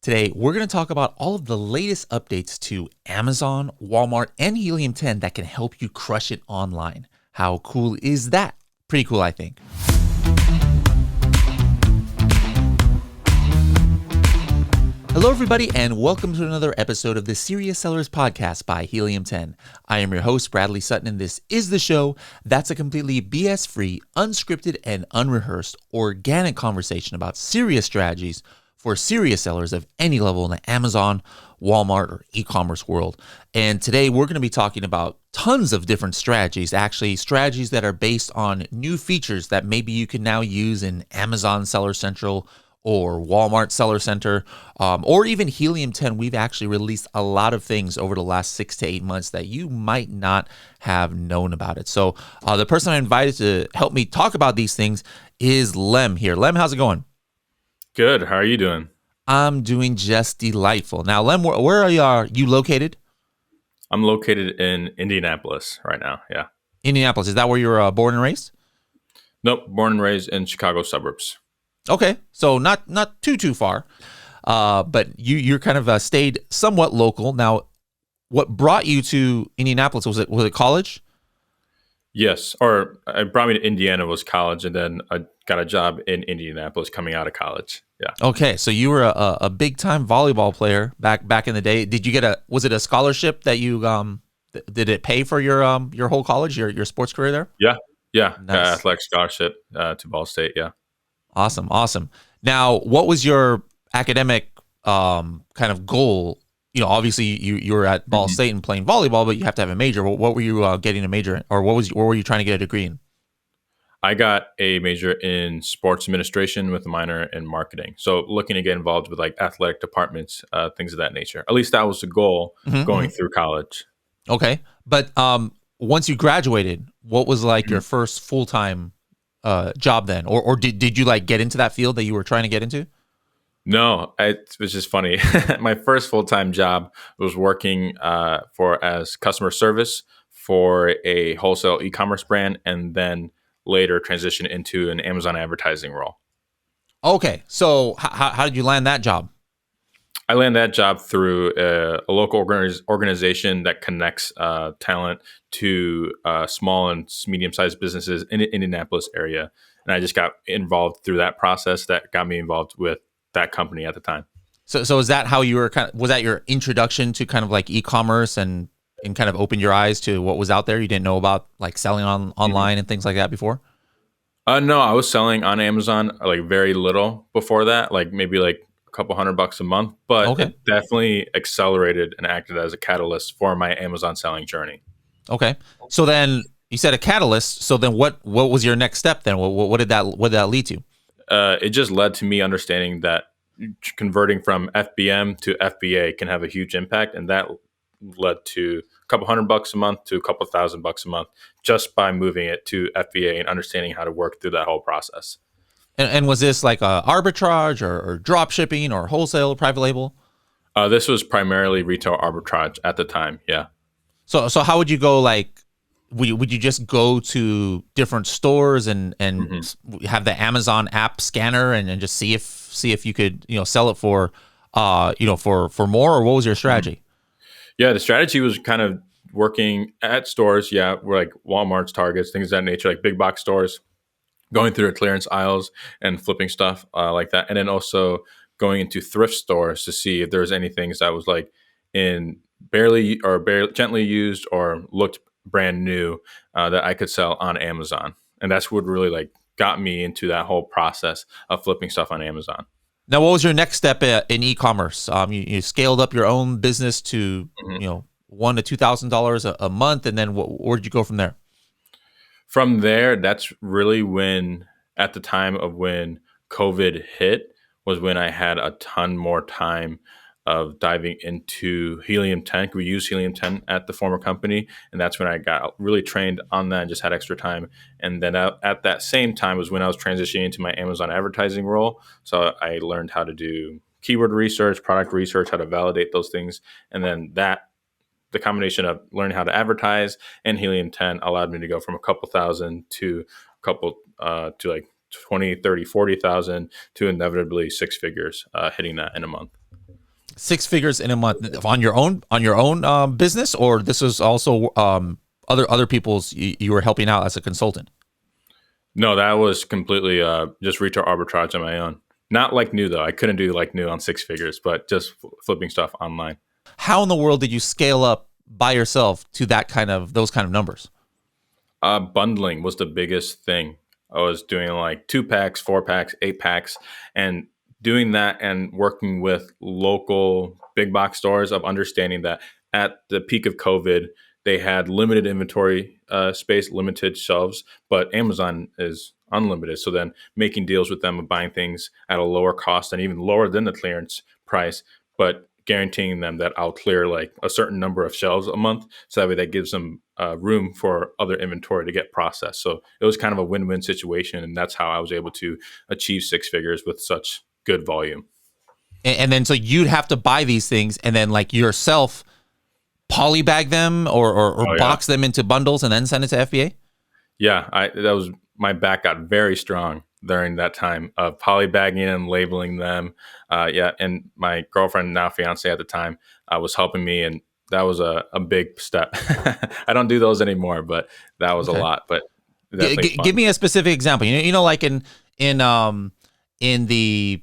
Today, we're going to talk about all of the latest updates to Amazon, Walmart, and Helium 10 that can help you crush it online. How cool is that? Pretty cool, I think. Hello, everybody, and welcome to another episode of the Serious Sellers Podcast by Helium 10. I am your host, Bradley Sutton, and this is the show that's a completely BS-free, unscripted, and unrehearsed organic conversation about serious strategies for serious sellers of any level in the Amazon, Walmart, or e-commerce world. And today we're going to be talking about tons of different strategies, actually strategies that are based on new features that maybe you can now use in Amazon Seller Central or Walmart Seller Center, or even Helium 10. We've actually released a lot of things over the last 6 to 8 months that you might not have known about it. So the person I invited to help me talk about these things is Lem here. Lem, how's it going? Good. How are you doing? I'm doing just delightful. Now, Lem, where are you located? I'm located in Indianapolis right now. Yeah. Indianapolis. Is that where you were born and raised? Nope. Born and raised in Chicago suburbs. Okay, so not too far, but you're kind of stayed somewhat local. Now, what brought you to Indianapolis? Was it college? Yes, or it brought me to Indiana was college, and then I got a job in Indianapolis coming out of college. Yeah. Okay, so you were a big time volleyball player back in the day. Did you get was it a scholarship that you did it pay for your whole college, your sports career there? Yeah. Nice. Athletic scholarship to Ball State. Yeah. Awesome. Now, what was your academic kind of goal? You know, obviously you were at Ball State and playing volleyball, but you have to have a major. What were you getting a major in, or what were you trying to get a degree in? I got a major in sports administration with a minor in marketing. So looking to get involved with like athletic departments, things of that nature. At least that was the goal going through college. Okay, but once you graduated, what was like your first full-time job then, or did you like get into that field that you were trying to get into? No, it was just funny. My first full-time job was working as customer service for a wholesale e-commerce brand, and then later transition into an Amazon advertising role. Okay, so how did you land that job? I landed that job through a local organization that connects talent to small and medium-sized businesses in the Indianapolis area. And I just got involved through that process that got me involved with that company at the time. So is that how you were was that your introduction to kind of like e-commerce and kind of opened your eyes to what was out there? You didn't know about like selling online and things like that before? No, I was selling on Amazon like very little before that, like maybe like a couple $100 a month, but Okay. it definitely accelerated and acted as a catalyst for my Amazon selling journey. Okay. So then you said a catalyst. So then what was your next step then? What did that lead to? It just led to me understanding that converting from FBM to FBA can have a huge impact, and that led to a couple $100 a month to a couple $1,000 a month just by moving it to FBA and understanding how to work through that whole process. And was this like a arbitrage or drop shipping or wholesale private label? This was primarily retail arbitrage at the time. Yeah. So how would you go? Like, would you just go to different stores and have the Amazon app scanner and just see if you could sell it for for more, or what was your strategy? Yeah, the strategy was kind of working at stores. Yeah, we're like Walmart's, Targets, things of that nature, like big box stores, going through the clearance aisles and flipping stuff like that. And then also going into thrift stores to see if there was any things that was like in barely gently used or looked brand new that I could sell on Amazon. And that's what really like got me into that whole process of flipping stuff on Amazon. Now, what was your next step in e-commerce? You scaled up your own business to $1,000 to $2,000 a month, and then where did you go from there? From there, that's really when, at the time of when COVID hit, was when I had a ton more time of diving into Helium 10. We use Helium 10 at the former company, and that's when I got really trained on that and just had extra time. And then at that same time was when I was transitioning into my Amazon advertising role. So I learned how to do keyword research, product research, how to validate those things. And then the combination of learning how to advertise and Helium 10 allowed me to go from a couple thousand to a couple to like 20, 30, 40,000 to inevitably six figures, hitting that in a month. 6 figures in a month on your own business, or this was also other people's you were helping out as a consultant? No, that was completely just retail arbitrage on my own. Not like new though. I couldn't do like new on 6 figures, but just flipping stuff online. How in the world did you scale up by yourself to those kind of numbers? Bundling was the biggest thing. I was doing like 2 packs, 4 packs, 8 packs, and doing that and working with local big box stores of understanding that at the peak of COVID, they had limited inventory space, limited shelves, but Amazon is unlimited. So then making deals with them of buying things at a lower cost and even lower than the clearance price, but guaranteeing them that I'll clear like a certain number of shelves a month. So that way that gives them room for other inventory to get processed. So it was kind of a win-win situation. And that's how I was able to achieve 6 figures with such good volume. And then so you'd have to buy these things and then like yourself polybag them or box them into bundles and then send it to FBA? Yeah, my back got very strong during that time of polybagging and labeling them. And my girlfriend, now fiance at the time, was helping me, and that was a big step. I don't do those anymore, but that was a lot. But give me a specific example. Like in the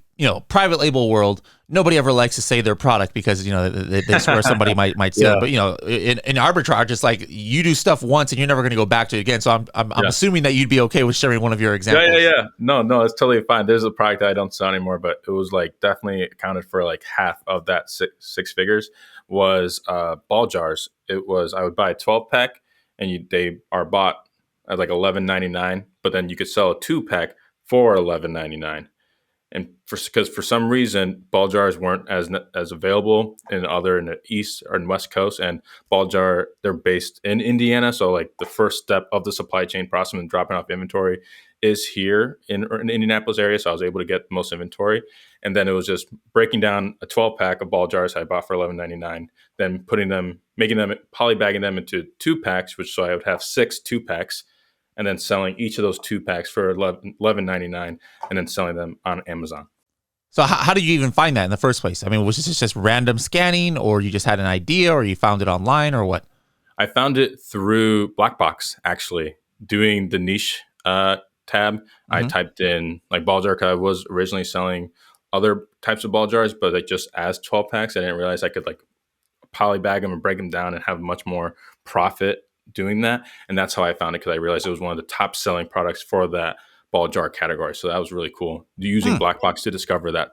private label world, nobody ever likes to say their product because they swear somebody might steal it. But in arbitrage, it's like you do stuff once and you're never going to go back to it again. So I'm assuming that you'd be okay with sharing one of your examples. Yeah. No, it's totally fine. There's a product that I don't sell anymore, but it was like definitely accounted for like half of that six figures was ball jars. It was, I would buy a 12 pack and they are bought at like $11.99, but then you could sell a 2 pack for $11.99. And because for some reason ball jars weren't as available in the east or west coast, and ball jar, they're based in Indiana, so like the first step of the supply chain process and dropping off inventory is here in the Indianapolis area. So I was able to get the most inventory, and then it was just breaking down a 12 pack of ball jars I bought for $11.99, then polybagging them into 2 packs, so I would have 6 2 packs. And then selling each of those 2 packs for $11.99, and then selling them on Amazon. So how did you even find that in the first place? I mean, was this just random scanning, or you just had an idea, or you found it online, or what? I found it through Blackbox, actually, doing the niche tab. Mm-hmm. I typed in like ball jar. I was originally selling other types of ball jars, but like just as 12 packs, I didn't realize I could like polybag them and break them down and have much more profit doing that. And that's how I found it, because I realized it was one of the top selling products for that ball jar category. So that was really cool, using Blackbox to discover that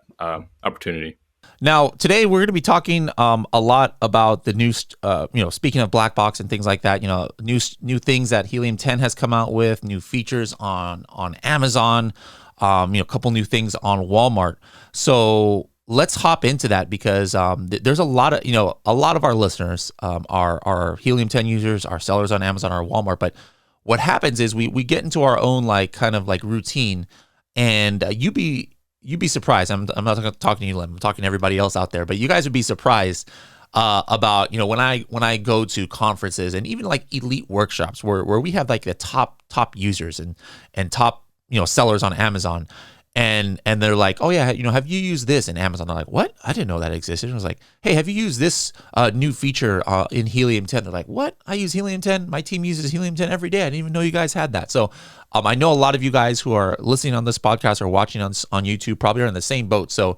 opportunity. Now, today we're going to be talking a lot about the new, speaking of Blackbox and things like that, new things that Helium 10 has come out with, new features on Amazon, a couple new things on Walmart. So let's hop into that, because there's a lot of our listeners are Helium 10 users, are sellers on Amazon or Walmart. But what happens is we get into our own kind of routine, and you'd be surprised. I'm not talking to you, Lim. I'm talking to everybody else out there, but you guys would be surprised about when I go to conferences and even like elite workshops where we have like the top users and top sellers on Amazon. And they're like, oh yeah, have you used this in Amazon? I'm like, what? I didn't know that existed. And I was like, hey, have you used this new feature in Helium 10? They're like, what? I use Helium 10. My team uses Helium 10 every day. I didn't even know you guys had that. So I know a lot of you guys who are listening on this podcast or watching on YouTube probably are in the same boat. So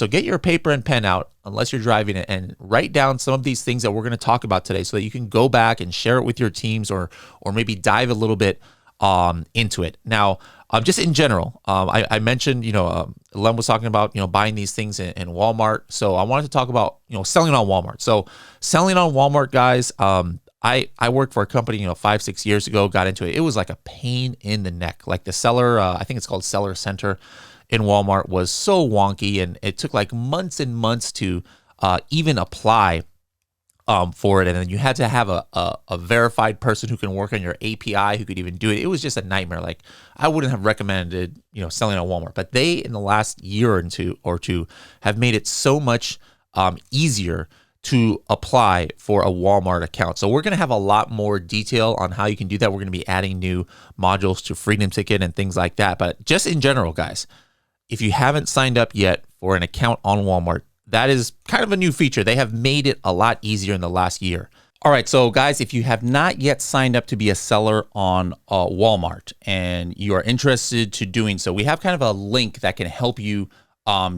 get your paper and pen out, unless you're driving it, and write down some of these things that we're going to talk about today, so that you can go back and share it with your teams, or maybe dive a little bit into it. Now, just in general, I mentioned, Len was talking about, buying these things in Walmart. So I wanted to talk about, selling on Walmart. So selling on Walmart, guys, I worked for a company, 5-6 years ago, got into it. It was like a pain in the neck. Like the seller, I think it's called Seller Center in Walmart, was so wonky, and it took like months and months to even apply for it. And then you had to have a verified person who can work on your API, who could even do it. It was just a nightmare. Like, I wouldn't have recommended, selling on Walmart, but they, in the last year or two, have made it so much easier to apply for a Walmart account. So we're going to have a lot more detail on how you can do that. We're going to be adding new modules to Freedom Ticket and things like that. But just in general, guys, if you haven't signed up yet for an account on Walmart, that is kind of a new feature. They have made it a lot easier in the last year. All right, so guys, if you have not yet signed up to be a seller on Walmart and you are interested to doing so, we have kind of a link that can help you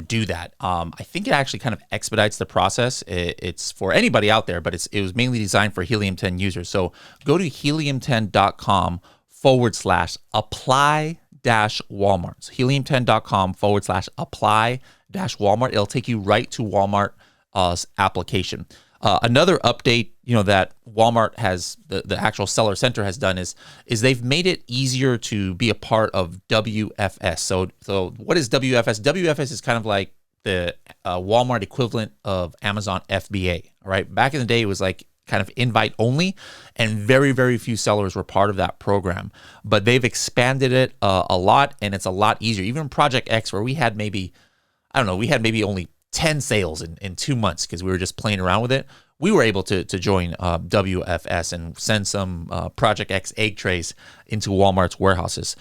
do that. I think it actually kind of expedites the process. It's for anybody out there, but it was mainly designed for Helium 10 users. So go to helium10.com/apply-Walmart. So helium10.com/apply-Walmart. It'll take you right to Walmart's application. Another update, that Walmart has, the actual seller center has done is they've made it easier to be a part of WFS. So what is WFS? WFS is kind of like the Walmart equivalent of Amazon FBA. All right. Back in the day, it was like kind of invite only, and very, very few sellers were part of that program. But they've expanded it a lot, and it's a lot easier. Even Project X, where we had maybe only 10 sales in 2 months because we were just playing around with it, we were able to join WFS and send some Project X egg trays into Walmart's warehouses.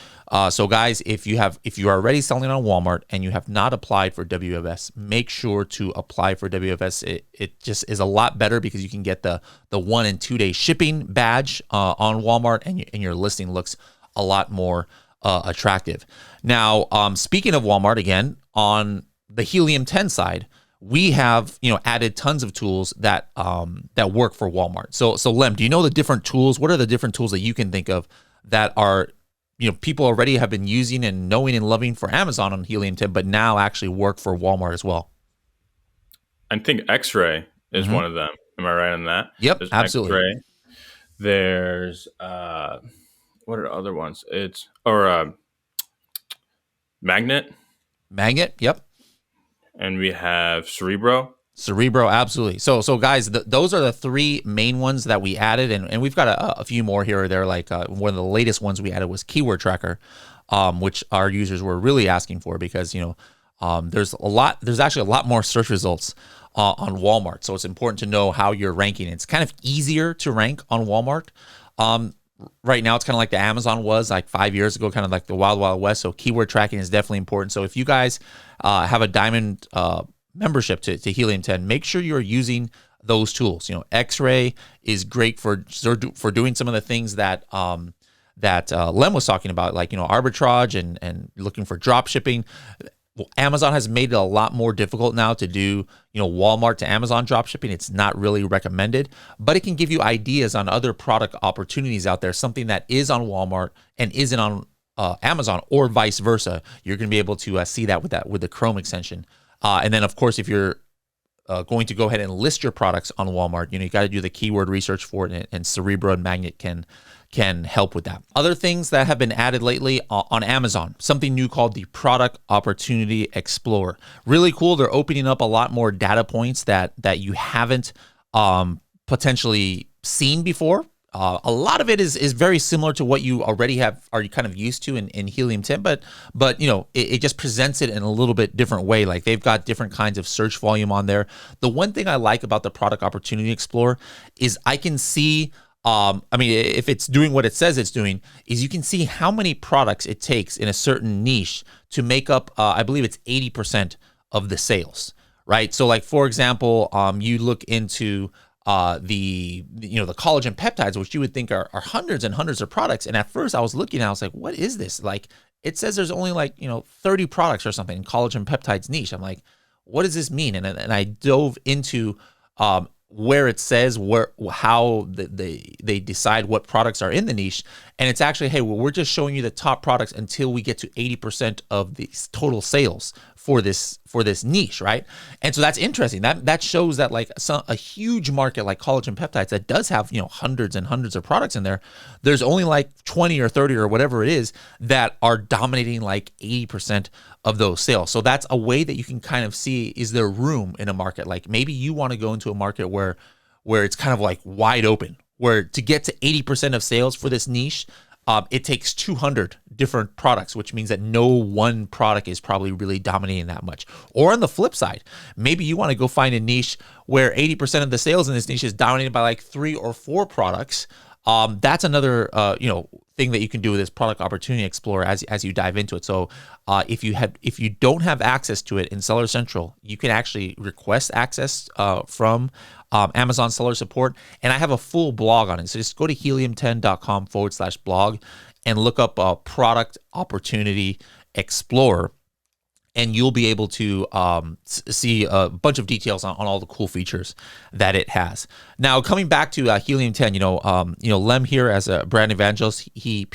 So guys, if you are already selling on Walmart and you have not applied for WFS, make sure to apply for WFS. It just is a lot better because you can get the 1 and 2 day shipping badge on Walmart, and your listing looks a lot more attractive. Now, speaking of Walmart, again, on the Helium 10 side, we have added tons of tools that work for Walmart. So Lem, do you know the different tools? What are the different tools that you can think of that are people already have been using and knowing and loving for Amazon on Helium 10, but now actually work for Walmart as well? I think X-Ray is one of them. Am I right on that? Yep, There's absolutely. X-Ray. There's what are other ones? Magnet. Magnet, yep. And we have Cerebro. Cerebro, absolutely. So guys, those are the 3 main ones that we added, and we've got a few more here or there. Like one of the latest ones we added was Keyword Tracker, which our users were really asking for because there's actually a lot more search results on Walmart. So it's important to know how you're ranking. It's kind of easier to rank on Walmart. Right now, it's kind of like the Amazon was like 5 years ago, kind of like the Wild Wild West. So keyword tracking is definitely important. So if you guys have a diamond membership to Helium 10, make sure you're using those tools. X-Ray is great for doing some of the things that Lem was talking about, like arbitrage and looking for drop shipping. Amazon has made it a lot more difficult now to do, Walmart to Amazon drop shipping. It's not really recommended, but it can give you ideas on other product opportunities out there, something that is on Walmart and isn't on Amazon, or vice versa. You're going to be able to see that with the Chrome extension. And then, of course, if you're going to go ahead and list your products on Walmart, you got to do the keyword research for it, and Cerebro and Magnet can help with that. Other things that have been added lately on Amazon, something new called the Product Opportunity Explorer. Really cool. They're opening up a lot more data points that you haven't potentially seen before. A lot of it is very similar to what you already are kind of used to in Helium 10, but it just presents it in a little bit different way. Like they've got different kinds of search volume on there. The one thing I like about the Product Opportunity Explorer is I can see, if it's doing what it says it's doing, is you can see how many products it takes in a certain niche to make up, I believe it's 80% of the sales, right? So like, for example, you look into the collagen peptides, which you would think are hundreds and hundreds of products. And at first I was looking, I was like, what is this? Like, it says there's only 30 products or something in collagen peptides niche. I'm like, what does this mean? And I dove into where it says how they decide what products are in the niche, and it's actually, hey, well, we're just showing you the top products until we get to 80% of the total sales for this niche, right? And so that's interesting. That shows that like a huge market like collagen peptides that does have hundreds and hundreds of products in there, there's only like 20 or 30 or whatever it is that are dominating like 80% of those sales. So that's a way that you can kind of see, is there room in a market? Like maybe you want to go into a market where it's kind of like wide open, where to get to 80% of sales for this niche, it takes 200 different products, which means that no one product is probably really dominating that much. Or on the flip side, maybe you want to go find a niche where 80% of the sales in this niche is dominated by like 3 or 4 products, That's another thing that you can do with this Product Opportunity Explorer as you dive into it. So if you don't have access to it in Seller Central, you can actually request access from Amazon Seller Support, and I have a full blog on it. So just go to helium10.com/blog and look up Product Opportunity Explorer, and you'll be able to see a bunch of details on all the cool features that it has. Now, coming back to Helium 10, Lem here as a brand evangelist, he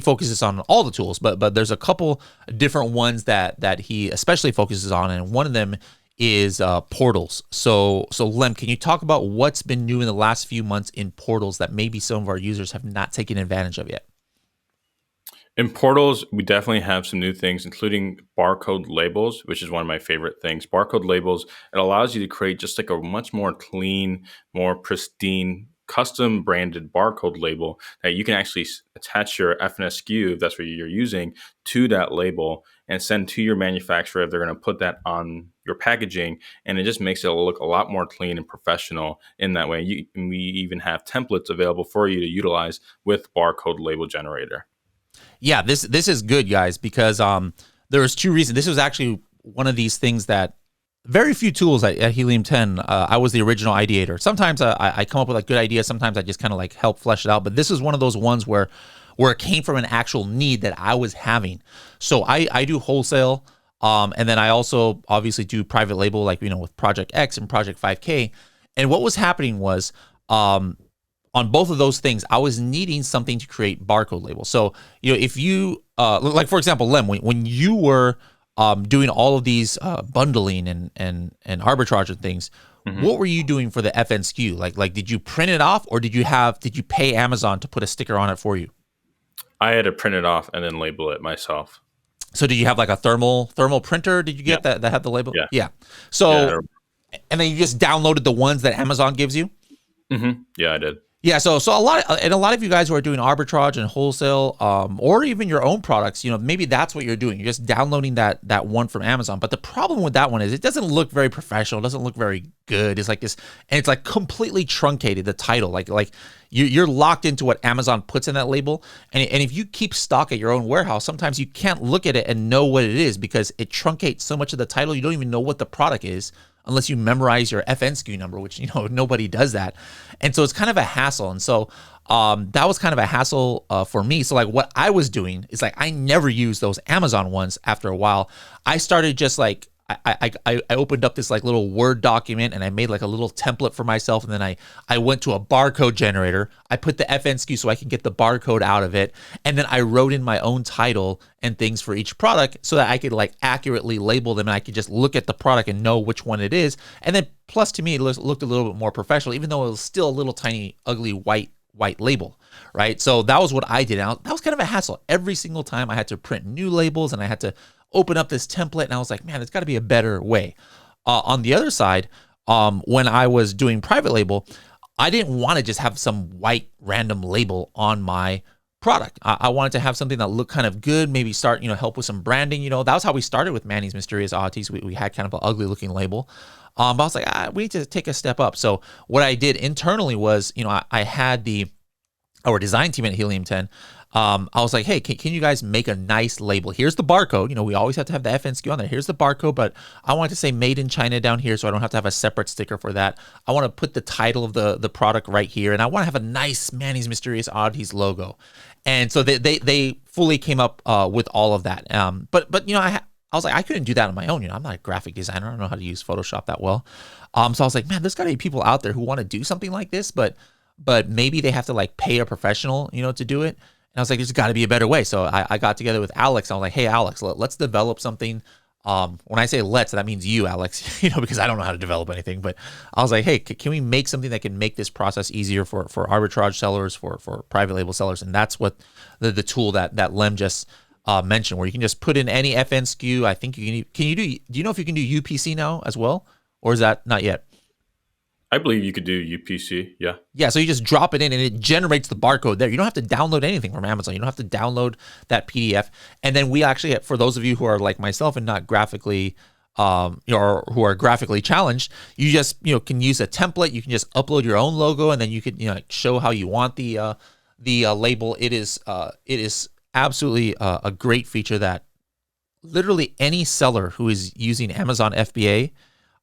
focuses on all the tools, but there's a couple different ones that he especially focuses on, and one of them is portals. So Lem, can you talk about what's been new in the last few months in portals that maybe some of our users have not taken advantage of yet? In portals, we definitely have some new things, including barcode labels, which is one of my favorite things. Barcode labels, it allows you to create just like a much more clean, more pristine, custom branded barcode label that you can actually attach your FNSKU, if that's what you're using, to that label and send to your manufacturer if they're going to put that on your packaging. And it just makes it look a lot more clean and professional in that way. We even have templates available for you to utilize with Barcode Label Generator. Yeah, this is good, guys, because there was two reasons. This was actually one of these things that very few tools at Helium 10. I was the original ideator. Sometimes I come up with a good idea. Sometimes I just kind of like help flesh it out. But this is one of those ones where it came from an actual need that I was having. So I do wholesale, and then I also obviously do private label, like with Project X and Project 5K. And what was happening was, on both of those things, I was needing something to create barcode labels. So, if you, like for example, Lem, when you were doing all of these bundling and arbitrage and things, what were you doing for the FNSKU? Like, did you print it off, or did you pay Amazon to put a sticker on it for you? I had to print it off and then label it myself. So did you have like a thermal printer? Did you get that had the label? Yeah. So, and then you just downloaded the ones that Amazon gives you? Yeah, I did. Yeah, so a lot of you guys who are doing arbitrage and wholesale, or even your own products, maybe that's what you're doing. You're just downloading that one from Amazon. But the problem with that one is it doesn't look very professional. It doesn't look very good. It's like this, and it's like completely truncated. The title, like you're locked into what Amazon puts in that label. And if you keep stock at your own warehouse, sometimes you can't look at it and know what it is because it truncates so much of the title. You don't even know what the product is, unless you memorize your FNSKU number, which, nobody does that. And so it's kind of a hassle. And so that was kind of a hassle for me. So like what I was doing is like, I never used those Amazon ones after a while. I started just like, I opened up this like little Word document and I made like a little template for myself. And then I went to a barcode generator. I put the FNSKU so I can get the barcode out of it. And then I wrote in my own title and things for each product so that I could like accurately label them and I could just look at the product and know which one it is. And then plus to me, it looked a little bit more professional, even though it was still a little tiny, ugly white label, right? So that was what I did. Now, that was kind of a hassle. Every single time I had to print new labels and I had to open up this template, and I was like, man, there's got to be a better way. On the other side, when I was doing private label, I didn't want to just have some white random label on my product. I wanted to have something that looked kind of good, maybe start, help with some branding. That was how we started with Manny's Mysterious Oddities. We had kind of an ugly looking label. But I was like, we need to take a step up. So what I did internally was, I had our design team at Helium 10. I was like, hey, can you guys make a nice label? Here's the barcode. We always have to have the FNSKU on there. Here's the barcode, but I want to say made in China down here, so I don't have to have a separate sticker for that. I want to put the title of the product right here, and I want to have a nice Manny's Mysterious Oddities logo. And so they fully came up with all of that. But I was like, I couldn't do that on my own. I'm not a graphic designer. I don't know how to use Photoshop that well. So I was like, man, there's got to be people out there who want to do something like this, but maybe they have to like pay a professional, to do it. And I was like, there's got to be a better way. So I got together with Alex. I was like, hey, Alex, let's develop something. When I say let's, that means you, Alex, because I don't know how to develop anything. But I was like, hey, can we make something that can make this process easier for arbitrage sellers, for private label sellers? And that's what the tool that Lem just mentioned, where you can just put in any FNSKU. I think do you know if you can do UPC now as well? Or is that not yet? I believe you could do UPC, yeah. Yeah, so you just drop it in and it generates the barcode there. You don't have to download anything from Amazon. You don't have to download that PDF. And then we actually, for those of you who are like myself and not graphically or who are graphically challenged, you just can use a template. You can just upload your own logo, and then you could show how you want the label. It is absolutely a great feature that literally any seller who is using Amazon FBA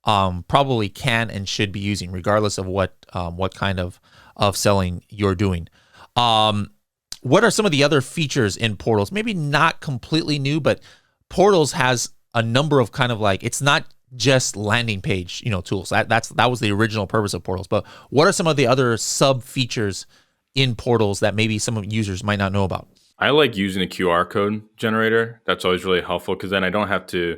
probably can and should be using, regardless of what kind of selling you're doing. What are some of the other features in Portals? Maybe not completely new, but Portals has a number of kind of like, it's not just landing page tools. That was the original purpose of Portals. But what are some of the other sub features in Portals that maybe some of users might not know about? I like using a QR code generator. That's always really helpful because then I don't have to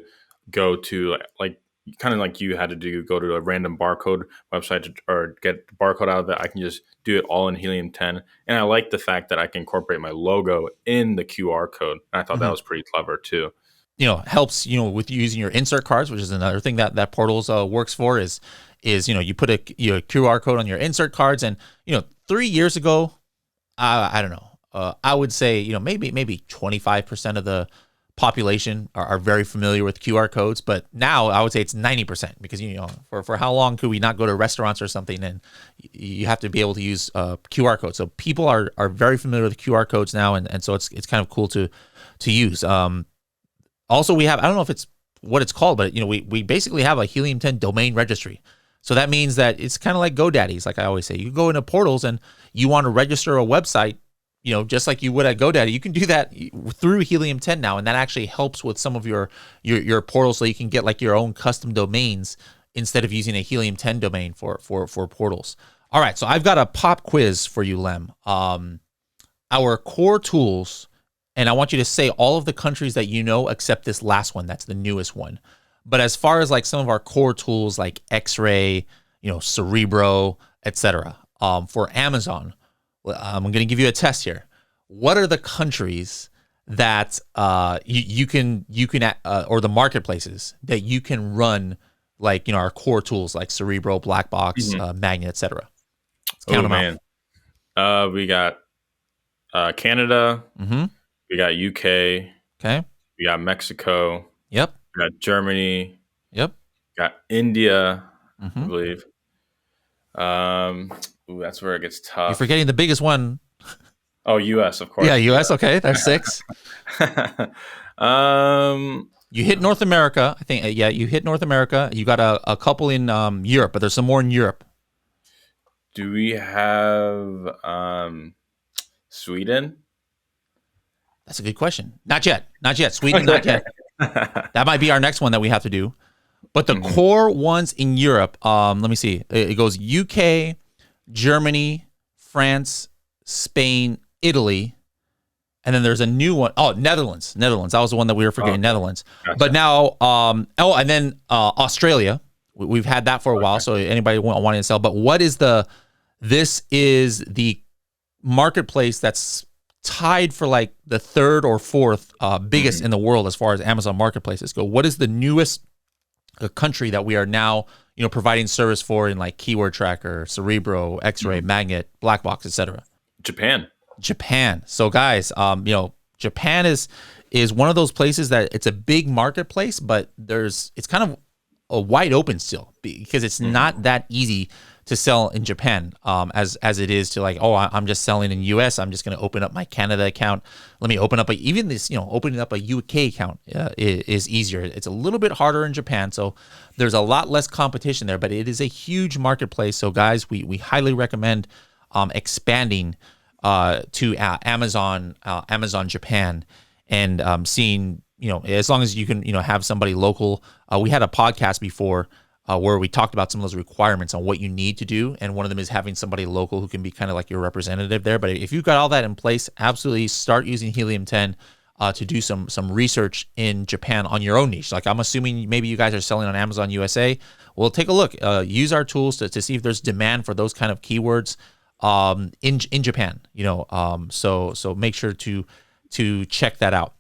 go to like kind of like you had to go to a random barcode website or get the barcode out of it. I can just do it all in Helium 10. And I like the fact that I can incorporate my logo in the QR code. And I thought that was pretty clever too. Helps, with using your insert cards, which is another thing that Portals works for is you put a QR code on your insert cards. And, 3 years ago, I don't know, I would say, maybe 25% of the population are very familiar with QR codes, but now I would say it's 90% because, for how long could we not go to restaurants or something and you have to be able to use QR codes. So people are very familiar with QR codes now. And so it's kind of cool to use. Also, we have, I don't know if it's what it's called, but we basically have a Helium 10 domain registry. So that means that it's kind of like GoDaddy's, like I always say. You go into Portals and you want to register a website, just like you would at GoDaddy. You can do that through Helium 10 now, and that actually helps with some of your Portals, so you can get like your own custom domains instead of using a Helium 10 domain for Portals. All right, so I've got a pop quiz for you, Lem. Our core tools. And I want you to say all of the countries that you know except this last one. That's the newest one. But as far as like some of our core tools like X-Ray, Cerebro, etc. For Amazon, I'm going to give you a test here. What are the countries that you can or the marketplaces that you can run like our core tools like Cerebro, Blackbox, Magnet, etc. Count them out. We got Canada. We got UK. Okay. We got Mexico. Yep. We got Germany. Yep. We got India, I believe. That's where it gets tough. You're forgetting the biggest one. Oh, US, of course. Yeah, US. Okay, that's 6. You hit North America. I think. Yeah, you hit North America. You got a couple in Europe, but there's some more in Europe. Do we have Sweden? That's a good question. Not yet. Sweden, not yet. That might be our next one that we have to do. But the core ones in Europe, let me see. It goes UK, Germany, France, Spain, Italy, and then there's a new one. Oh, Netherlands. That was the one that we were forgetting, Netherlands. Gotcha. But now, and then Australia. We've had that for a while, so anybody wanting to sell. But this is the marketplace that's tied for like the third or fourth biggest in the world as far as Amazon marketplaces go. What is the newest country that we are now providing service for in like Keyword Tracker, Cerebro, X-Ray, Magnet, Blackbox, etc.? Japan. So guys, Japan is one of those places that it's a big marketplace, but it's kind of a wide open still because it's not that easy to sell in Japan as it is to like, I'm just selling in US. I'm just going to open up my Canada account. Let me open up opening up a UK account is easier. It's a little bit harder in Japan. So there's a lot less competition there, but it is a huge marketplace. So guys, we highly recommend expanding to Amazon Japan and seeing, as long as you can, have somebody local. We had a podcast before where we talked about some of those requirements on what you need to do. And one of them is having somebody local who can be kind of like your representative there. But if you've got all that in place, absolutely start using Helium 10 to do some research in Japan on your own niche. Like I'm assuming maybe you guys are selling on Amazon USA. Well, take a look, use our tools to see if there's demand for those kind of keywords in Japan, so make sure to check that out.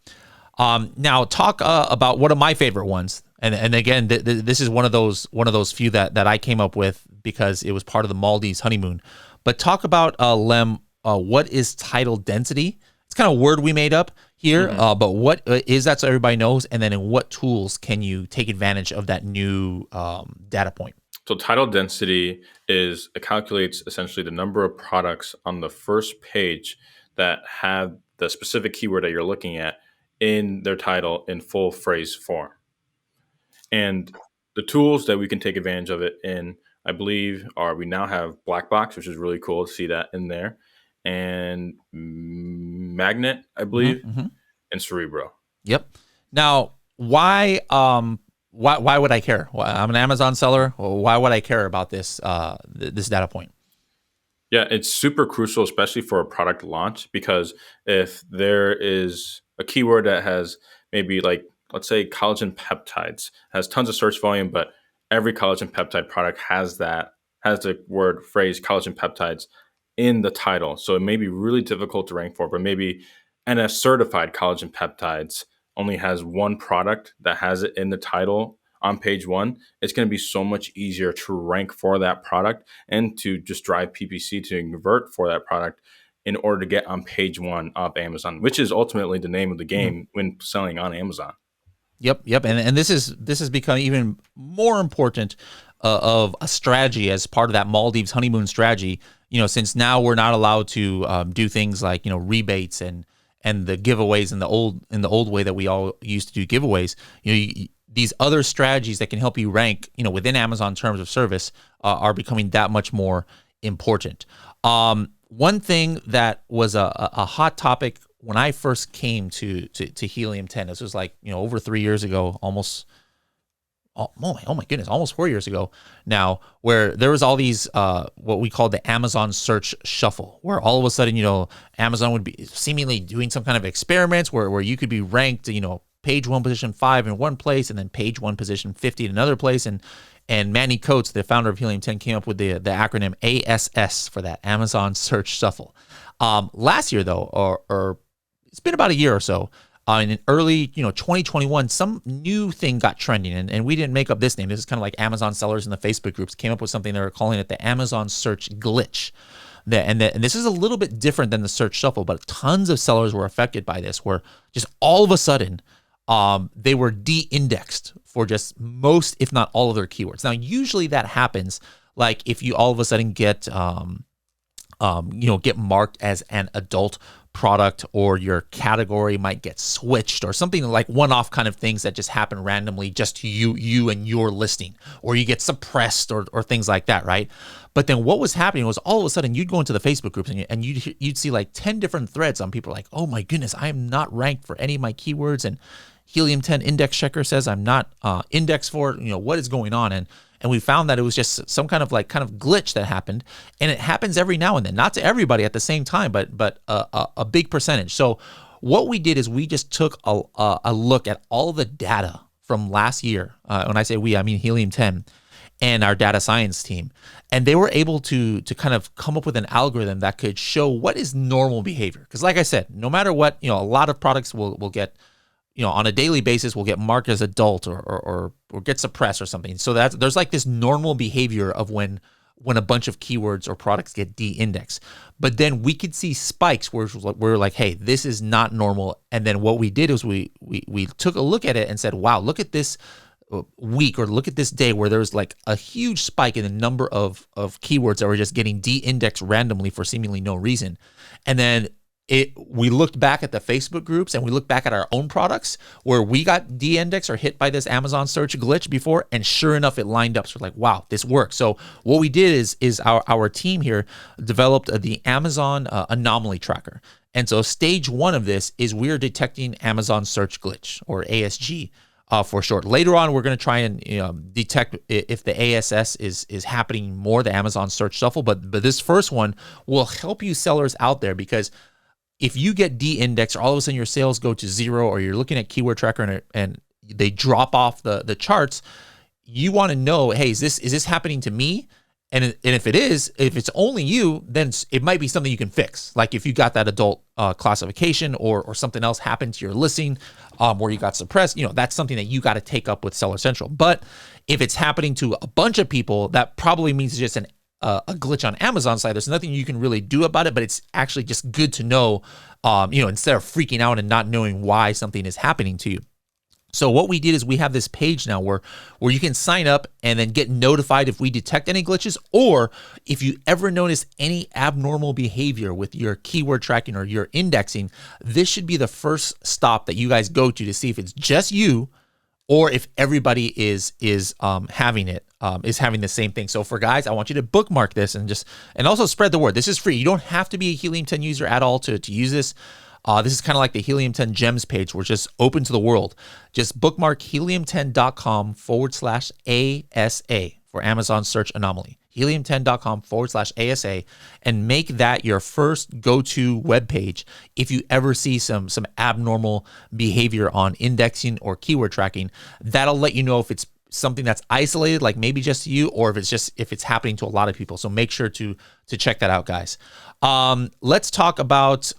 Now talk about one of my favorite ones. And again, this is one of those few that I came up with because it was part of the Maldives honeymoon. But talk about Lem, what is tidal density? It's kind of a word we made up. here. But what is that so everybody knows? And then in what tools can you take advantage of that new data point? So tidal density it calculates essentially the number of products on the first page that have the specific keyword that you're looking at in their title in full phrase form. And the tools that we can take advantage of it in, I believe, we now have Black Box, which is really cool to see that in there, and Magnet, I believe, and Cerebro. Yep. Now, why would I care? I'm an Amazon seller. Why would I care about this this data point? Yeah, it's super crucial, especially for a product launch, because if there is a keyword that has maybe like, let's say collagen peptides, has tons of search volume, but every collagen peptide product has the word phrase collagen peptides in the title. So it may be really difficult to rank for, but maybe NS certified collagen peptides only has one product that has it in the title on page one. It's going to be so much easier to rank for that product and to just drive PPC to convert for that product in order to get on page one of Amazon, which is ultimately the name of the game when selling on Amazon. Yep. And this has become even more important of a strategy as part of that Maldives honeymoon strategy. Since now we're not allowed to do things like rebates and the giveaways in the old way that we all used to do giveaways. These other strategies that can help you rank, within Amazon terms of service, are becoming that much more important. One thing that was a hot topic when I first came to Helium 10, this was like over 3 years ago, almost. Oh my goodness, almost 4 years ago now, where there was all these what we call the Amazon search shuffle, where all of a sudden Amazon would be seemingly doing some kind of experiments where you could be ranked page 1 position 5 in one place and then page 1 position 50 in another place, and Manny Coates, the founder of Helium 10, came up with the acronym ASS for that, Amazon search shuffle. Last year though, or it's been about a year or so, in early 2021, some new thing got trending, and we didn't make up this name. This is kind of like Amazon sellers in the Facebook groups came up with something. They were calling it the Amazon search glitch. And this is a little bit different than the search shuffle, but tons of sellers were affected by this, where just all of a sudden they were de-indexed for just most, if not all, of their keywords. Now, usually that happens like if you all of a sudden get get marked as an adult product, or your category might get switched, or something like one-off kind of things that just happen randomly just to you and your listing, or you get suppressed or things like that, right? But then what was happening was all of a sudden you'd go into the Facebook groups and you'd see like 10 different threads on people like, oh my goodness, I am not ranked for any of my keywords, and Helium 10 index checker says I'm not indexed for it. What is going on? And we found that it was just some kind of glitch that happened, and it happens every now and then, not to everybody at the same time, but a big percentage. So what we did is we just took a look at all the data from last year. When I say we, I mean Helium 10 and our data science team, and they were able to kind of come up with an algorithm that could show what is normal behavior. Because like I said, no matter what, a lot of products will get, on a daily basis, will get marked as adult or get suppressed or something. So there's like this normal behavior of when a bunch of keywords or products get de-indexed. But then we could see spikes where we're like, hey, this is not normal. And then what we did is we took a look at it and said, wow, look at this week, or look at this day where there's like a huge spike in the number of keywords that were just getting de-indexed randomly for seemingly no reason. And then we looked back at the Facebook groups, and we looked back at our own products where we got de-indexed or hit by this Amazon search glitch before, and sure enough, it lined up. So we're like, wow, this works. So what we did is our team here developed the Amazon anomaly tracker. And so stage 1 of this is we're detecting Amazon search glitch, or ASG for short. Later on, we're going to try and detect if the ASS is happening more, the Amazon search shuffle. But this first one will help you sellers out there, because if you get de-indexed, or all of a sudden your sales go to 0, or you're looking at Keyword Tracker and they drop off the charts, you want to know, hey, is this happening to me? And if it's only you, then it might be something you can fix. Like if you got that adult classification, or something else happened to your listing where you got suppressed, that's something that you got to take up with Seller Central. But if it's happening to a bunch of people, that probably means it's just a glitch on Amazon side, there's nothing you can really do about it, but it's actually just good to know, instead of freaking out and not knowing why something is happening to you. So what we did is we have this page now where you can sign up and then get notified if we detect any glitches, or if you ever notice any abnormal behavior with your keyword tracking or your indexing. This should be the first stop that you guys go to see if it's just you or if everybody is having the same thing. So for guys, I want you to bookmark this and also spread the word. This is free. You don't have to be a Helium 10 user at all to use this. This is kind of like the Helium 10 Gems page, where it's just open to the world. Just bookmark helium10.com/ASA for Amazon Search Anomaly. Helium10.com/ASA, and make that your first go-to web page if you ever see some abnormal behavior on indexing or keyword tracking. That'll let you know if it's something that's isolated, like maybe just you, or if it's happening to a lot of people. So make sure to check that out, guys. Let's talk about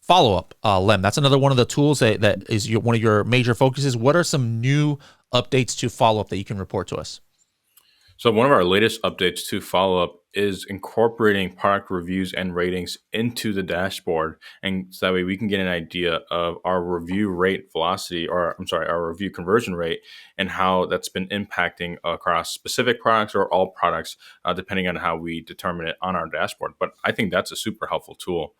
follow-up, Lem. That's another one of the tools that is one of your major focuses. What are some new updates to follow-up that you can report to us? So one of our latest updates to follow-up is incorporating product reviews and ratings into the dashboard. And so that way we can get an idea of our review rate velocity, our review conversion rate, and how that's been impacting across specific products or all products, depending on how we determine it on our dashboard. But I think that's a super helpful tool.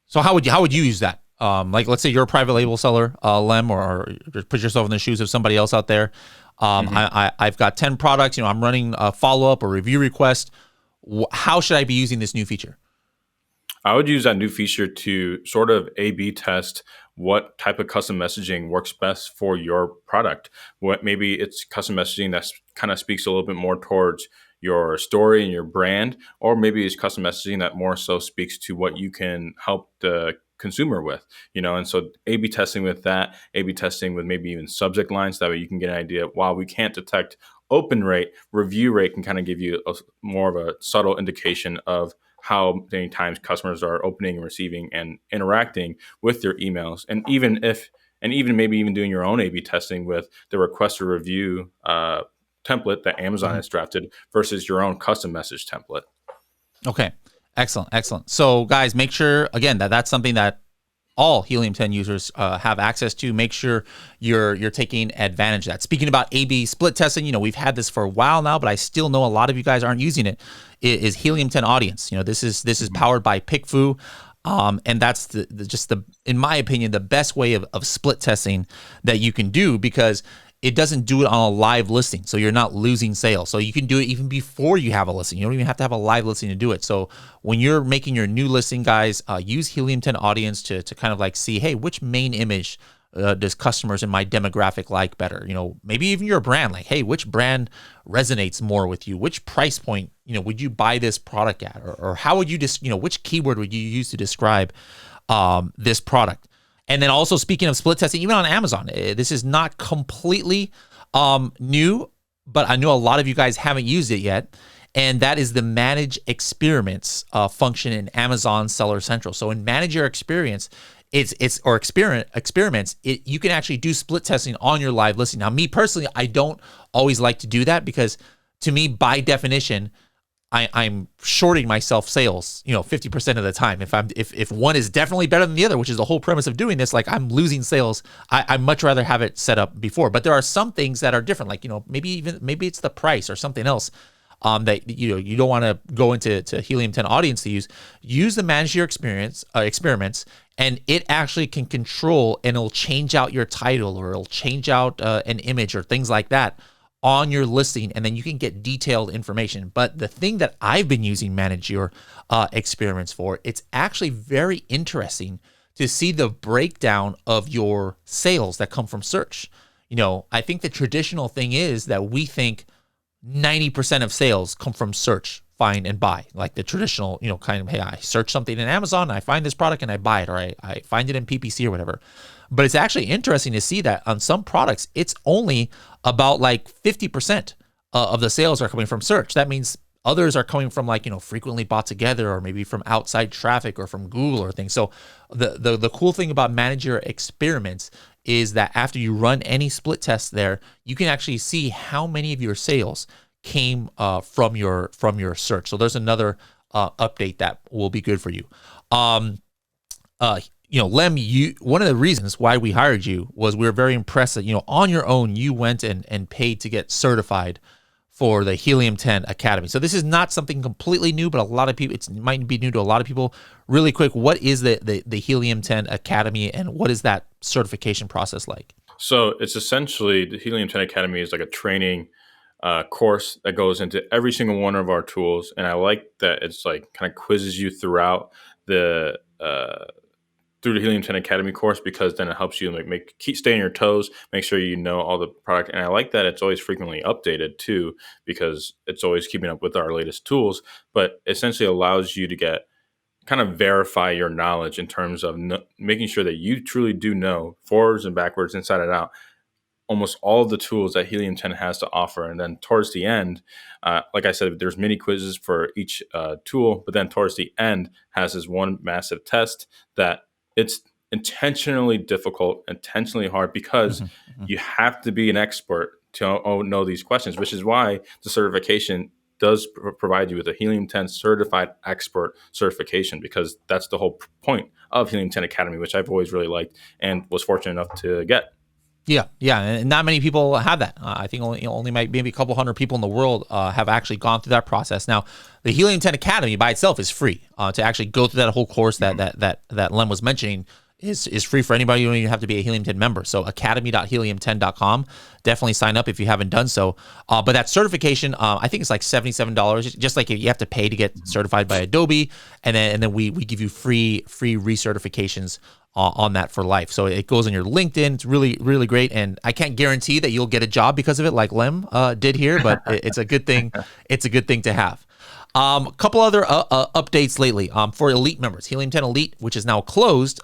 So how would you use that? Like, let's say you're a private label seller, Lem, or put yourself in the shoes of somebody else out there. I've got 10 products. I'm running a follow-up or review request. How should I be using this new feature? I would use that new feature to sort of A/B test what type of custom messaging works best for your product. What maybe it's custom messaging that kind of speaks a little bit more towards your story and your brand, or maybe it's custom messaging that more so speaks to what you can help the consumer with, and so A/B testing with that, A/B testing with maybe even subject lines. That way you can get an idea. While we can't detect open rate, review rate can kind of give you more of a subtle indication of how many times customers are opening and receiving and interacting with your emails. And even maybe even doing your own A/B testing with the request to review template that Amazon has drafted versus your own custom message template. Okay. Excellent. So guys, make sure, again, that's something that all Helium 10 users have access to. Make sure you're taking advantage of that. Speaking about A/B split testing, we've had this for a while now, but I still know a lot of you guys aren't using it. It is Helium 10 Audience. This is powered by PickFu. And that's in my opinion, the best way of split testing that you can do, because it doesn't do it on a live listing, so you're not losing sales. So you can do it even before you have a listing. You don't even have to have a live listing to do it. So when you're making your new listing, guys, use Helium 10 Audience to kind of like see, hey, which main image does customers in my demographic like better? Maybe even your brand, like, hey, which brand resonates more with you? Which price point, would you buy this product at? Or how would you which keyword would you use to describe this product? And then also, speaking of split testing, even on Amazon, this is not completely new, but I know a lot of you guys haven't used it yet. And that is the Manage Experiments function in Amazon Seller Central. So in Manage Your Experience, experiments, you can actually do split testing on your live listing. Now, me personally, I don't always like to do that, because to me, by definition, I'm shorting myself sales, 50% of the time. If one is definitely better than the other, which is the whole premise of doing this, like, I'm losing sales. I'd much rather have it set up before. But there are some things that are different, like, maybe it's the price or something else that you don't want to go into Helium 10 Audience to use. Use the Manage Your Experiments, and it actually can control, and it'll change out your title, or it'll change out an image or things like that on your listing, and then you can get detailed information. But the thing that I've been using Manage Your Experiments for, it's actually very interesting to see the breakdown of your sales that come from search. I think the traditional thing is that we think 90% of sales come from search, find, and buy. Like the traditional, kind of, hey, I search something in Amazon, I find this product and I buy it, or I find it in PPC or whatever. But it's actually interesting to see that on some products, it's only about like 50% of the sales are coming from search. That means others are coming from frequently bought together, or maybe from outside traffic or from Google or things. So the cool thing about Manage Your Experiments is that after you run any split test there, you can actually see how many of your sales came from your search. So there's another update that will be good for you. Lem, one of the reasons why we hired you was we were very impressed that, on your own, you went and paid to get certified for the Helium 10 Academy. So this is not something completely new, but a lot of people, it might be new to a lot of people. Really quick, what is the Helium 10 Academy, and what is that certification process like? So it's essentially, the Helium 10 Academy is like a training course that goes into every single one of our tools. And I like that it's like kind of quizzes you throughout the Helium 10 Academy course, because then it helps you like keep staying on your toes, make sure you know all the product. And I like that it's always frequently updated too, because it's always keeping up with our latest tools, but essentially allows you to kind of verify your knowledge in terms of making sure that you truly do know forwards and backwards, inside and out, almost all of the tools that Helium 10 has to offer. And then towards the end, like I said, there's mini quizzes for each tool, but then towards the end has this one massive test that it's intentionally difficult, intentionally hard, because you have to be an expert to know these questions, which is why the certification does provide you with a Helium 10 certified expert certification, because that's the whole point of Helium 10 Academy, which I've always really liked and was fortunate enough to get. Yeah, and not many people have that. I think only maybe a couple hundred people in the world have actually gone through that process. Now, the Helium 10 Academy by itself is free. To actually go through that whole course that Lem was mentioning is free for anybody. You don't even have to be a Helium 10 member. So academy.helium10.com. Definitely sign up if you haven't done so. But that certification, I think it's like $77. Just like you have to pay to get certified by Adobe, and then we give you free recertifications on that for life. So it goes on your LinkedIn. It's really, really great. And I can't guarantee that you'll get a job because of it, like Lem did here, but it's a good thing. It's a good thing to have. A couple other updates lately for Elite members. Helium 10 Elite, which is now closed.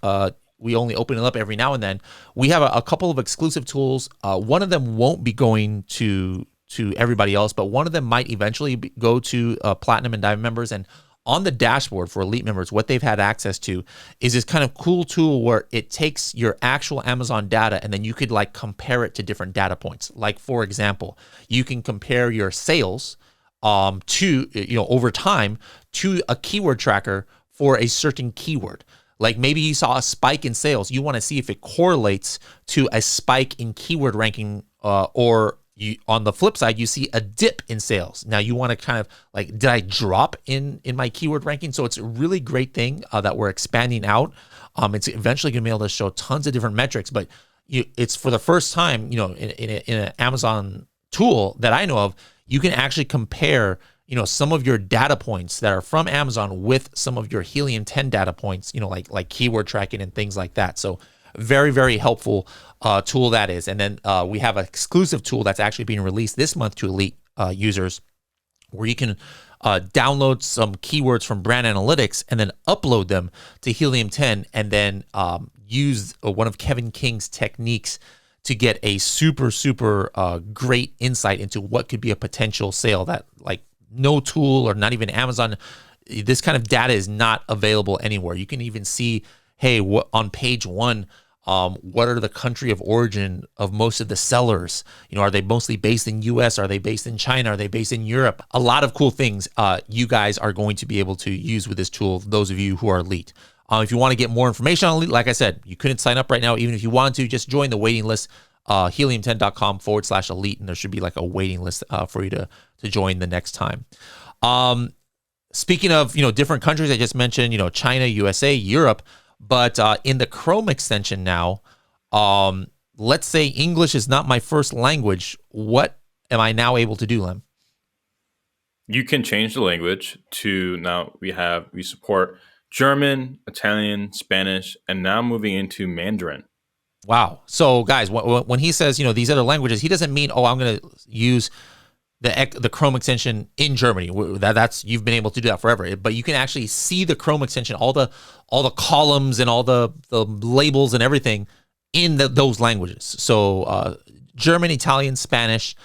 We only open it up every now and then. We have a couple of exclusive tools. One of them won't be going to everybody else, but one of them might eventually go to Platinum and Diamond members. And on the dashboard for Elite members, what they've had access to is this kind of cool tool where it takes your actual Amazon data, and then you could like compare it to different data points. Like, for example, you can compare your sales to, over time, to a keyword tracker for a certain keyword. Like maybe you saw a spike in sales. You want to see if it correlates to a spike in keyword ranking, or on the flip side, you see a dip in sales. Now you want to kind of like, did I drop in my keyword ranking? So it's a really great thing that we're expanding out. It's eventually going to be able to show tons of different metrics, but it's for the first time, in an Amazon tool that I know of, you can actually compare, some of your data points that are from Amazon with some of your Helium 10 data points, like keyword tracking and things like that. So very, very helpful tool that is. And then we have an exclusive tool that's actually being released this month to Elite users, where you can download some keywords from Brand Analytics and then upload them to Helium 10, and then use one of Kevin King's techniques to get a super, super great insight into what could be a potential sale that like no tool or not even Amazon, this kind of data is not available anywhere. You can even see, hey, on page 1, what are the country of origin of most of the sellers? Are they mostly based in US? Are they based in China? Are they based in Europe? A lot of cool things you guys are going to be able to use with this tool, those of you who are Elite. If you want to get more information on Elite, like I said, you couldn't sign up right now. Even if you wanted to, just join the waiting list, helium10.com/elite, and there should be like a waiting list for you to join the next time. Speaking of, different countries, I just mentioned, China, USA, Europe, but in the Chrome extension now, let's say English is not my first language. What am I now able to do, Lem? You can change the language to, now we support German, Italian, Spanish, and now moving into Mandarin. Wow. So guys, when he says, these other languages, he doesn't mean, I'm going to use the Chrome extension in Germany. That's you've been able to do that forever, but you can actually see the Chrome extension, all the columns and all the labels and everything in those languages. So German, Italian, Spanish,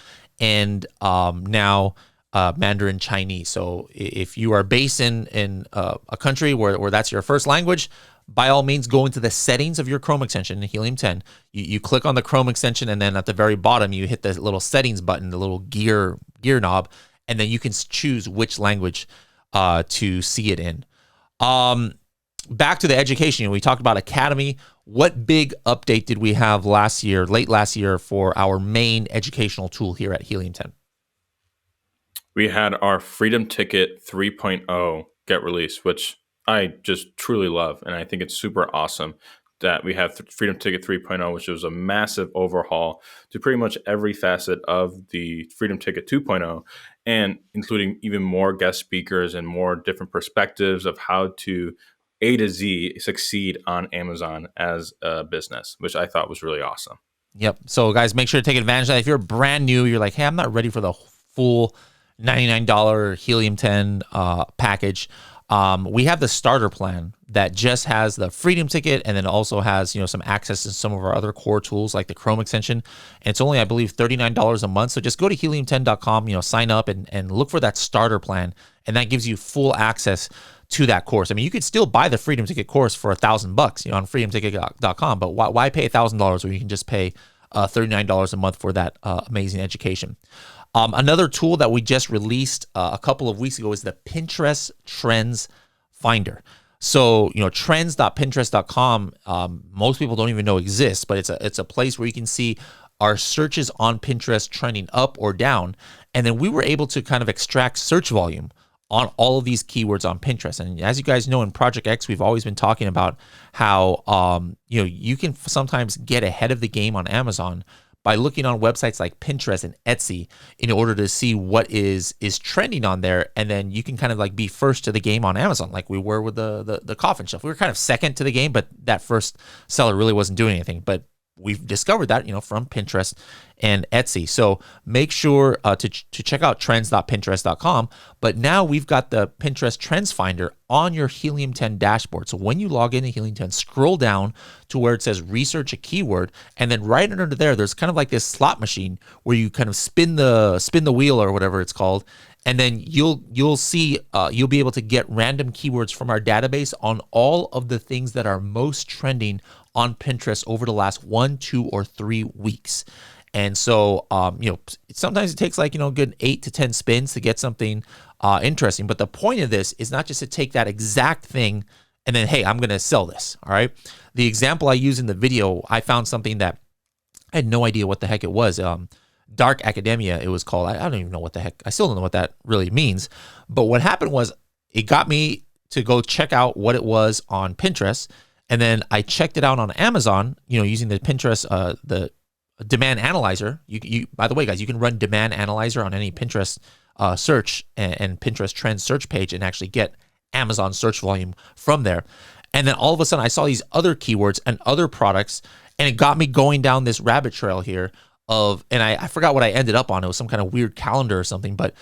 and now Mandarin Chinese. So if you are based in a country where that's your first language, by all means, go into the settings of your Chrome extension in Helium 10. You click on the Chrome extension, and then at the very bottom, you hit the little settings button, the little gear gear knob, and then you can choose which language to see it in. Back to the education. We talked about Academy. What big update did we have late last year, for our main educational tool here at Helium 10? We had our Freedom Ticket 3.0 get released, which I just truly love. And I think it's super awesome that we have Freedom Ticket 3.0, which was a massive overhaul to pretty much every facet of the Freedom Ticket 2.0, and including even more guest speakers and more different perspectives of how to A to Z succeed on Amazon as a business, which I thought was really awesome. Yep. So guys, make sure to take advantage of that. If you're brand new, you're like, hey, I'm not ready for the full $99 Helium 10 package. We have the starter plan that just has the Freedom Ticket, and then also has, some access to some of our other core tools like the Chrome extension. And it's only, I believe, $39 a month. So just go to helium10.com, sign up and look for that starter plan. And that gives you full access to that course. I mean, you could still buy the Freedom Ticket course for $1,000, on freedomticket.com, but why pay $1,000 when you can just pay $39 a month for that amazing education? Another tool that we just released a couple of weeks ago is the Pinterest Trends Finder. So, trends.pinterest.com, most people don't even know exists, but it's a place where you can see our searches on Pinterest trending up or down. And then we were able to kind of extract search volume on all of these keywords on Pinterest. And as you guys know, in Project X, we've always been talking about how, you can sometimes get ahead of the game on Amazon by looking on websites like Pinterest and Etsy in order to see what is trending on there. And then you can kind of like be first to the game on Amazon, like we were with the coffin shelf. We were kind of second to the game, but that first seller really wasn't doing anything. But we've discovered that, from Pinterest and Etsy. So make sure to check out trends.pinterest.com. But now we've got the Pinterest Trends Finder on your Helium 10 dashboard. So when you log into Helium 10, scroll down to where it says research a keyword, and then right under there, there's kind of like this slot machine where you kind of spin the wheel or whatever it's called. And then you'll see you'll be able to get random keywords from our database on all of the things that are most trending on Pinterest over the last 1, 2, or 3 weeks. And so, sometimes it takes like, a good 8 to 10 spins to get something interesting. But the point of this is not just to take that exact thing and then, hey, I'm going to sell this. All right. The example I use in the video, I found something that I had no idea what the heck it was. Dark Academia, it was called. I don't even know what the heck. I still don't know what that really means. But what happened was it got me to go check out what it was on Pinterest. And then I checked it out on Amazon, using the Pinterest, the demand analyzer. You by the way, guys, you can run demand analyzer on any Pinterest search and Pinterest trend search page and actually get Amazon search volume from there. And then all of a sudden I saw these other keywords and other products, and it got me going down this rabbit trail here and I forgot what I ended up on. It was some kind of weird calendar or something, but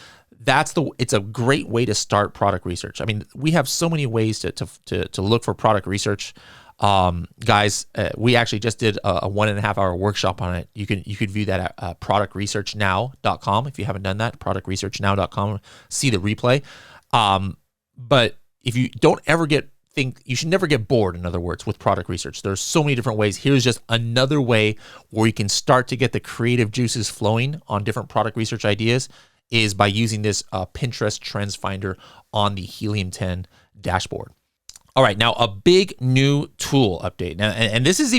it's a great way to start product research. I mean, we have so many ways to look for product research. Guys, we actually just did a 1.5 hour workshop on it. You could view that at productresearchnow.com. If you haven't done that, productresearchnow.com, see the replay. But if you don't ever you should never get bored, in other words, with product research. There's so many different ways. Here's just another way where you can start to get the creative juices flowing on different product research ideas, is by using this Pinterest Trends Finder on the Helium 10 dashboard. All right, now a big new tool update. Now, and this is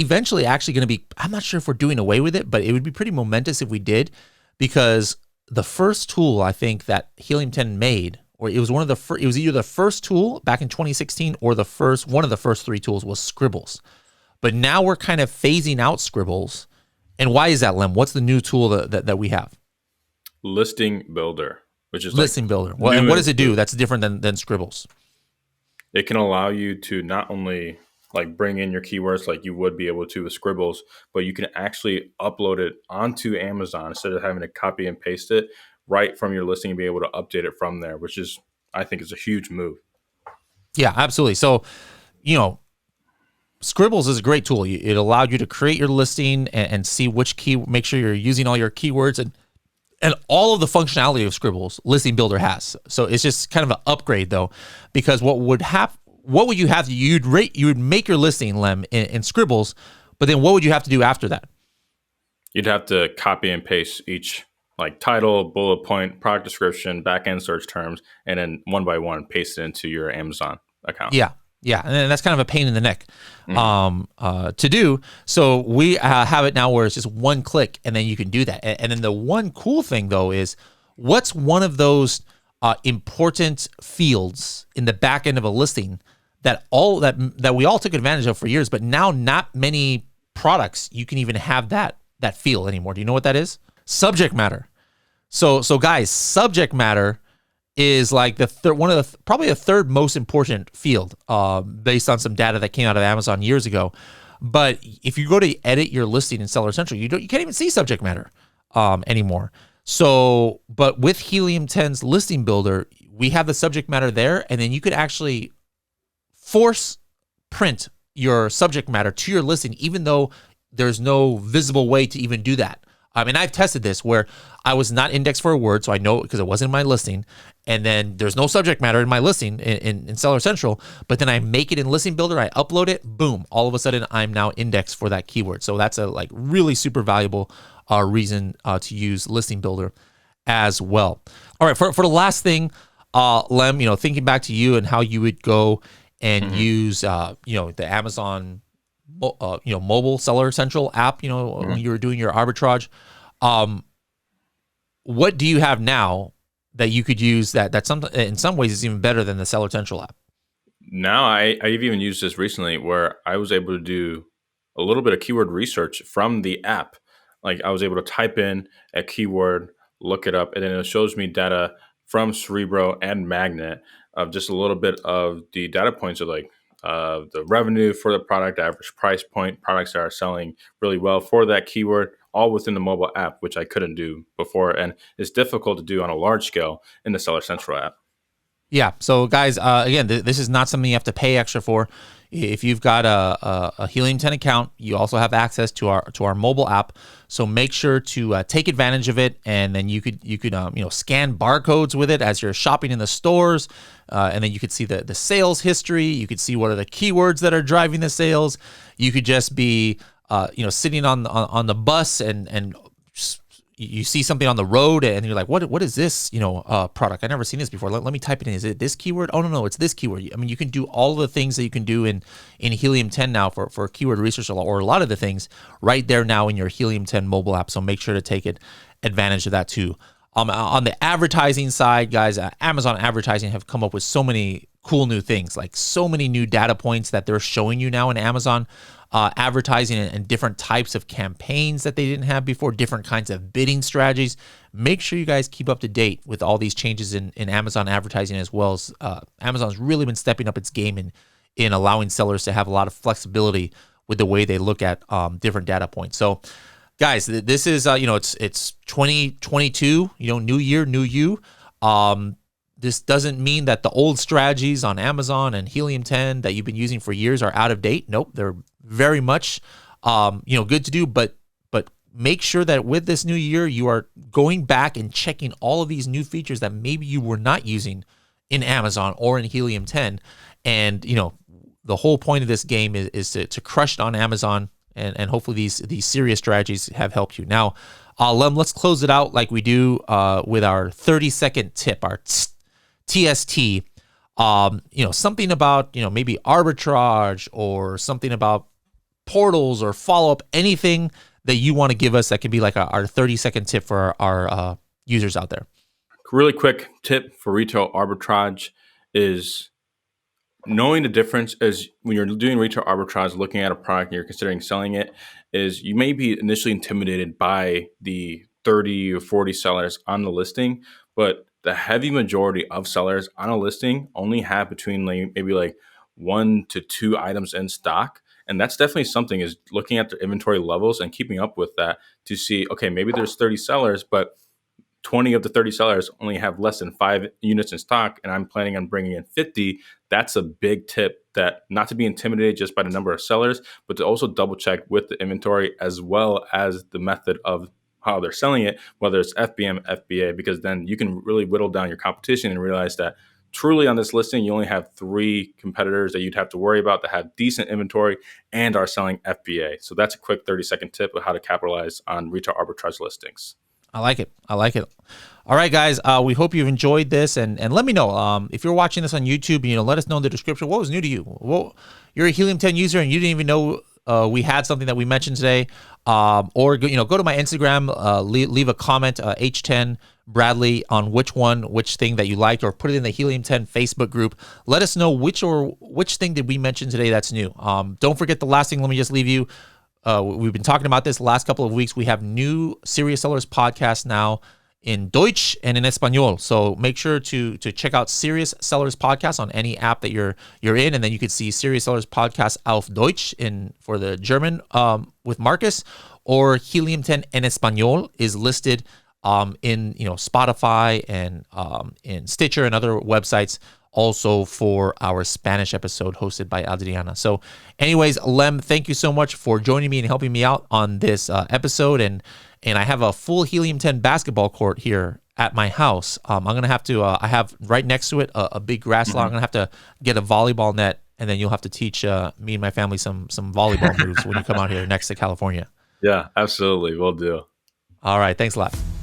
eventually actually going to be, I'm not sure if we're doing away with it, but it would be pretty momentous if we did, because the first tool I think that Helium 10 made, or it was one of the it was either the first tool back in 2016 or one of the first 3 tools, was Scribbles. But now we're kind of phasing out Scribbles. And why is that, Lem? What's the new tool that we have? Listing Builder, which is Listing Builder. Well, and what does it do that's different than Scribbles? It can allow you to not only like bring in your keywords like you would be able to with Scribbles, but you can actually upload it onto Amazon instead of having to copy and paste it right from your listing and be able to update it from there, which is, I think, is a huge move. Yeah, absolutely. So, Scribbles is a great tool. It allowed you to create your listing and see make sure you're using all your keywords and all of the functionality of Scribbles Listing Builder has. So it's just kind of an upgrade though, because what would you have to, you would make your listing, Lem, in Scribbles, but then what would you have to do after that? You'd have to copy and paste each like title, bullet point, product description, backend search terms, and then one by one paste it into your Amazon account. Yeah. Yeah. And that's kind of a pain in the neck Mhm. to do. So we have it now where it's just one click and then you can do that. And then the one cool thing though is what's one of those important fields in the back end of a listing that we all took advantage of for years, but now not many products you can even have that field anymore. Do you know what that is? Subject matter. So guys, subject matter is like probably the third most important field based on some data that came out of Amazon years ago. But if you go to edit your listing in Seller Central, you can't even see subject matter anymore. So, but with Helium 10's listing builder, we have the subject matter there, and then you could actually force print your subject matter to your listing, even though there's no visible way to even do that. And I've tested this where I was not indexed for a word, so I know because it wasn't in my listing. And then there's no subject matter in my listing in Seller Central, but then I make it in Listing Builder, I upload it, boom, all of a sudden I'm now indexed for that keyword. So that's a like really super valuable reason to use Listing Builder as well. All right, for the last thing, Lem, thinking back to you and how you would go and use, the Amazon mobile Seller Central app, when you were doing your arbitrage. What do you have now that you could use that in some ways is even better than the Seller Central app? Now I've even used this recently where I was able to do a little bit of keyword research from the app. Like I was able to type in a keyword, look it up, and then it shows me data from Cerebro and Magnet of just a little bit of the data points of like the revenue for the product, average price point, products that are selling really well for that keyword, all within the mobile app, which I couldn't do before. And it's difficult to do on a large scale in the Seller Central app. Yeah. So guys, again, this is not something you have to pay extra for. If you've got a Helium 10 account, you also have access to our mobile app. So make sure to take advantage of it, and then you could scan barcodes with it as you're shopping in the stores, and then you could see the sales history. You could see what are the keywords that are driving the sales. You could just be sitting on the bus and you see something on the road and you're like, what is this, product? I've never seen this before. Let me type it in. Is it this keyword? Oh, no, it's this keyword. I mean, you can do all the things that you can do in Helium 10 now for keyword research, or a lot of the things right there now in your Helium 10 mobile app. So make sure to take advantage of that too. On the advertising side, guys, Amazon advertising have come up with so many cool new things, like so many new data points that they're showing you now in Amazon advertising and different types of campaigns that they didn't have before, different kinds of bidding strategies. Make sure you guys keep up to date with all these changes in Amazon advertising, as well as Amazon's really been stepping up its game in allowing sellers to have a lot of flexibility with the way they look at different data points. So guys, this is it's 2022, new year, new you. This doesn't mean that the old strategies on Amazon and Helium 10 that you've been using for years are out of date. Nope, they're very much good to do, but make sure that with this new year you are going back and checking all of these new features that maybe you were not using in Amazon or in Helium 10. And the whole point of this game is to crush it on Amazon, and hopefully these serious strategies have helped you. Now, Lem, let's close it out like we do with our 30-second tip, our TST. Something about maybe arbitrage, or something about portals or follow-up, anything that you want to give us that can be like our 30-second tip for our users out there. Really quick tip for retail arbitrage is knowing the difference is when you're doing retail arbitrage, looking at a product and you're considering selling it, is you may be initially intimidated by the 30 or 40 sellers on the listing, but the heavy majority of sellers on a listing only have between maybe like 1 to 2 items in stock. And that's definitely something, is looking at their inventory levels and keeping up with that to see, okay, maybe there's 30 sellers, but 20 of the 30 sellers only have less than 5 units in stock, and I'm planning on bringing in 50. That's a big tip, that not to be intimidated just by the number of sellers, but to also double check with the inventory as well as the method of how they're selling it, whether it's FBM, FBA, because then you can really whittle down your competition and realize that truly on this listing, you only have 3 competitors that you'd have to worry about that have decent inventory and are selling FBA. So that's a quick 30-second tip of how to capitalize on retail arbitrage listings. I like it. I like it. All right, guys. We hope you've enjoyed this, and let me know if you're watching this on YouTube. Let us know in the description what was new to you. Well, you're a Helium 10 user and you didn't even know we had something that we mentioned today. Or go to my Instagram, leave a comment, H10 Bradley, on which thing that you liked, or put it in the Helium 10 Facebook group. Let us know which thing did we mention today that's new. Don't forget the last thing. Let me just leave you. We've been talking about this the last couple of weeks. We have new Serious Sellers podcast now in Deutsch and in Espanol. So make sure to check out Serious Sellers podcast on any app that you're in, and then you could see Serious Sellers podcast auf Deutsch for the German with Marcus, or Helium 10 en Español is listed in Spotify and in Stitcher and other websites, also for our Spanish episode hosted by Adriana. So anyways, Lem, thank you so much for joining me and helping me out on this episode. And I have a full Helium 10 basketball court here at my house. I'm going to have to, I have right next to it a big grass lot. I'm going to have to get a volleyball net, and then you'll have to teach me and my family some volleyball moves when you come out here next to California. Yeah, absolutely. We'll do. All right. Thanks a lot.